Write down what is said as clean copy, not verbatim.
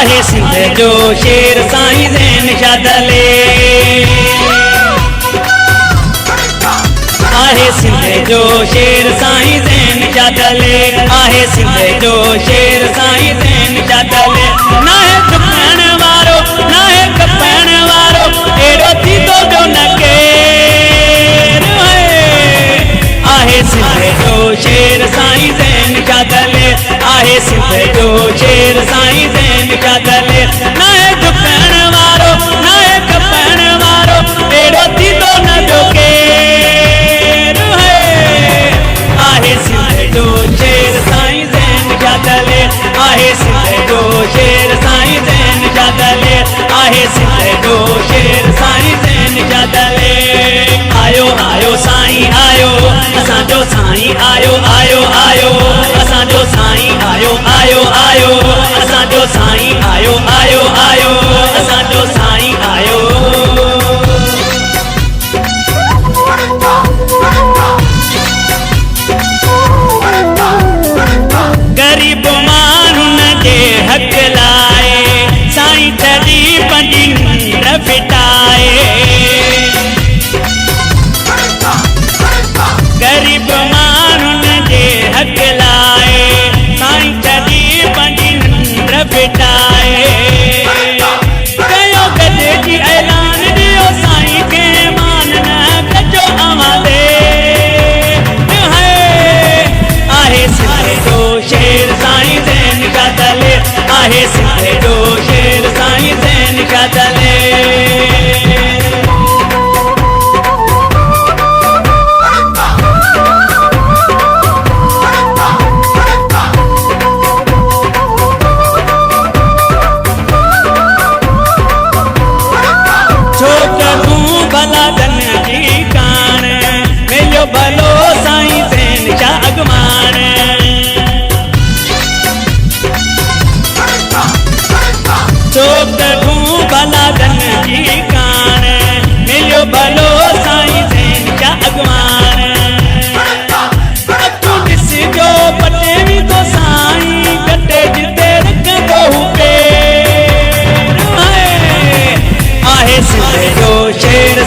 आहे सिंध जो शेर साईं ज़ैन शादले आहे सिंध जो शेर साईं ज़ैन शादले आहे सिंध जो शेर साईं ज़ैन शादले ना है दुखण वारो ना है कपण वारो एड़ो थींदो जो न केर आहे सिंध जो शेर साईं ज़ैन शादले आहे सिंध जो शेर साईं ज़ैन शादले ना है दुखण वारो ना है कपण वारो एड़ो थींदो न जो केर आहे सिंध जो शेर साईं ज़ैन शादले आहे सिंध जो शेर साईं ज़ैन शादले आहे सिंध जो शेर साईं ज़ैन शादले आयो आयो साईं आयो असांजो साईं आयो आयो आयो असांजो साईं आयो आयो आयो असांजो साईं आयो आयो आयो असांजो साईं आयो गरीब माण्हुनि जे हक़ लाइ साईं तॾहिं पंहिंजी निंड फिटाए गरीब माण्हुनि जे हक़ लाइ साईं तॾहिं पंहिंजी निंड फिटाए कयो गदे जी ऐलान ॾियो साईं खे मान न कजो आवाज़े आहे सिंध जो शेर साईं ज़ैन शादले आहे सिंध जो